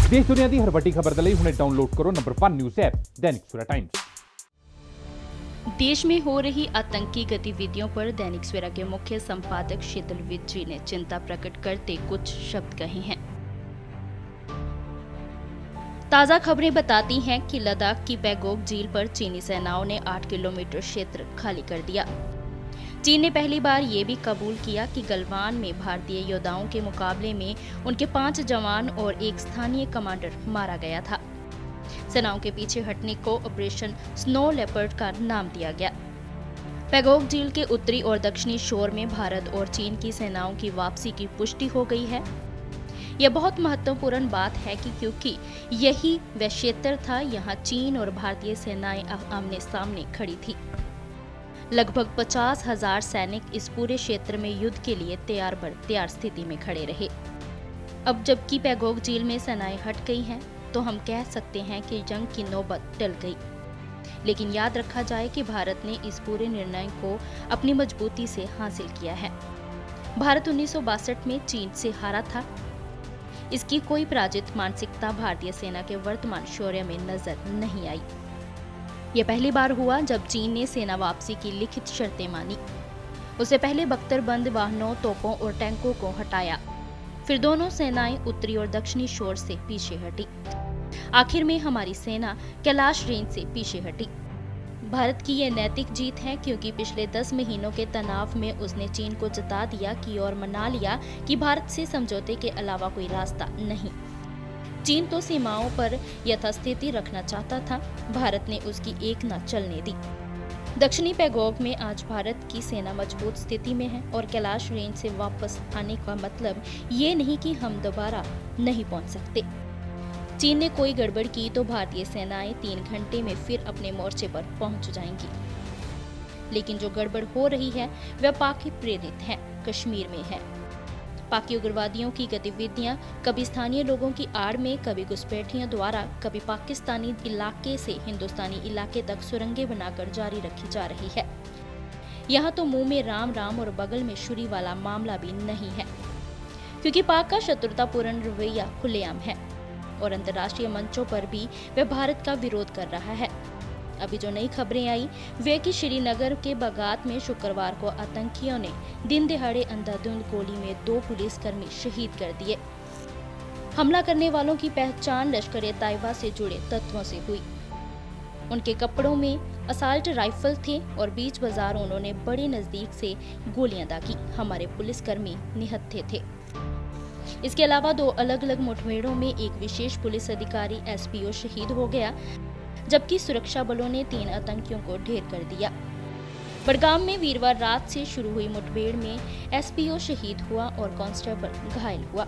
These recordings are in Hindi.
देश दुनिया की हर वड्डी खबर दे हुणे डाउनलोड करो number 1 news app Dainik Savera times. देश में हो रही आतंकी गतिविधियों पर दैनिक सवेरा के मुख्य संपादक शीतल विज जी ने चिंता प्रकट करते कुछ शब्द कहे हैं। ताजा खबरें बताती हैं कि लद्दाख की पैगोंग झील पर चीनी सेनाओं ने 8 किलोमीटर क्षेत्र खाली कर दिया। चीन ने पहली बार ये भी कबूल किया कि गलवान में भारतीय योद्धाओं के मुकाबले में उनके 5 जवान और एक स्थानीय कमांडर मारा गया था। सेनाओं के पीछे हटने को ऑपरेशन स्नो लेपर्ड का नाम दिया गया। पैगोंग झील के उत्तरी और दक्षिणी शोर में भारत और चीन की सेनाओं की वापसी की पुष्टि हो गई है। यह बहुत महत्वपूर्ण बात है कि क्योंकि यही वह क्षेत्र था यहाँ चीन और भारतीय सेनाएं आमने सामने खड़ी थी। लगभग 50,000 सैनिक इस पूरे क्षेत्र में युद्ध के लिए तैयार स्थिति में खड़े रहे। अब जबकि पैगोंग झील में सेनाएं हट गई हैं, तो हम कह सकते हैं कि जंग की नौबत टल गई। लेकिन याद रखा जाए कि भारत ने इस पूरे निर्णय को अपनी मजबूती से हासिल किया है। भारत 1962 में चीन से हारा था। इसकी कोई पराजित मानसिकता भारतीय सेना के वर्तमान शौर्य में नजर नहीं आई। यह पहली बार हुआ जब चीन ने सेना वापसी की लिखित शर्तें मानी। उससे पहले बख्तरबंद वाहनों, तोपों और टैंकों को हटाया। फिर दोनों सेनाएं उत्तरी और दक्षिणी शोर से पीछे हटी। आखिर में हमारी सेना कैलाश रेंज से पीछे हटी। भारत की यह नैतिक जीत है क्योंकि पिछले 10 महीनों के तनाव में उसने चीन को जता दिया कि और मना लिया कि भारत से समझौते के अलावा कोई रास्ता नहीं। चीन तो सीमाओं पर यथास्थिति रखना चाहता था, भारत ने उसकी एक न चलने दी। दक्षिणी पैगोंग में आज भारत की सेना मजबूत स्थिति में है और कैलाश रेंज से वापस आने का मतलब ये नहीं कि हम दोबारा नहीं पहुंच सकते। चीन ने कोई गड़बड़ की तो भारतीय सेनाएं 3 घंटे में फिर अपने मोर्चे पर पहुंच जाएंगी। लेकिन जो गड़बड़ हो रही है वह पाक प्रेरित है, कश्मीर में है। पाकि उग्रवादियों की गतिविधियां कभी स्थानीय लोगों की आड़ में, कभी घुसपैठियों द्वारा, कभी पाकिस्तानी इलाके से हिंदुस्तानी इलाके तक सुरंगें बनाकर जारी रखी जा रही है। यहाँ तो मुंह में राम राम और बगल में छुरी वाला मामला भी नहीं है, क्योंकि पाक का शत्रुतापूर्ण रवैया खुलेआम है और अंतर्राष्ट्रीय मंचों पर भी वह भारत का विरोध कर रहा है। अभी जो नई खबरें आई वे कि श्रीनगर के बगात में शुक्रवार को आतंकियों ने दिन दिहाड़े अंधाधुंध गोली में 2 पुलिसकर्मी शहीद कर दिए। हमला करने वालों की पहचान लश्कर-ए-तैयबा से जुड़े तत्वों से हुई। उनके कपड़ों में असाल्ट राइफल थे और बीच बाजार उन्होंने बड़े नजदीक से गोलियां दागी। हमारे पुलिसकर्मी निहत्थे थे। इसके अलावा 2 अलग अलग मुठभेड़ों में एक विशेष पुलिस अधिकारी SPO शहीद हो गया, जबकि सुरक्षा बलों ने 3 आतंकियों को ढेर कर दिया। बड़गाम में वीरवार रात से शुरू हुई मुठभेड़ में SPO शहीद हुआ और कांस्टेबल घायल हुआ।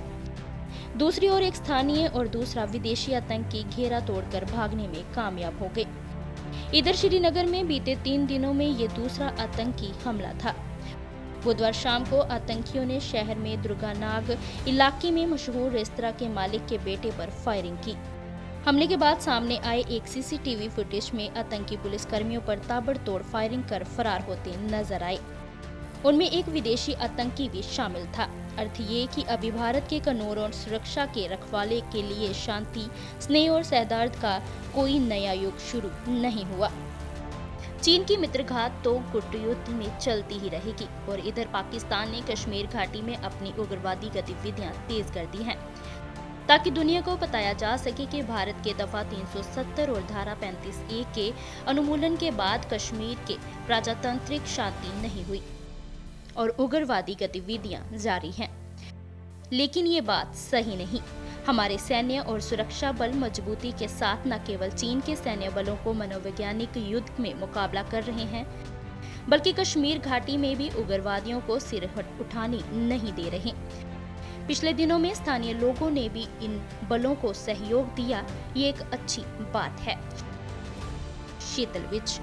दूसरी ओर एक स्थानीय और दूसरा विदेशी आतंकी घेरा तोड़कर भागने में कामयाब हो गए। इधर श्रीनगर में बीते 3 दिनों में ये दूसरा आतंकी हमला था। बुधवार शाम को आतंकियों ने शहर में दुर्गानाग इलाके में मशहूर रेस्तरां के मालिक के बेटे पर फायरिंग की। हमले के बाद सामने आए एक CCTV फुटेज में आतंकी पुलिसकर्मियों पर ताबड़तोड़ फायरिंग कर फरार होते नजर आए। उनमें एक विदेशी आतंकी भी शामिल था। अर्थ ये कि अभी भारत के कानून और सुरक्षा के रखवाले के लिए शांति, स्नेह और सौहार्द का कोई नया युग शुरू नहीं हुआ। चीन की मित्रघात तो गुट में चलती ही रहेगी और इधर पाकिस्तान ने कश्मीर घाटी में अपनी उग्रवादी गतिविधियां तेज कर दी हैं, ताकि दुनिया को बताया जा सके कि भारत के दफा 370 और धारा 35A के अनुमूलन के बाद कश्मीर के प्रजातांत्रिक शांति नहीं हुई और उग्रवादी गतिविधियां जारी हैं। लेकिन ये बात सही नहीं। हमारे सैन्य और सुरक्षा बल मजबूती के साथ न केवल चीन के सैन्य बलों को मनोवैज्ञानिक युद्ध में मुकाबला कर रहे हैं, बल्कि कश्मीर घाटी में भी उग्रवादियों को सिर उठाने नहीं दे रहे। पिछले दिनों में स्थानीय लोगों ने भी इन बलों को सहयोग दिया, ये एक अच्छी बात है। शीतल विज।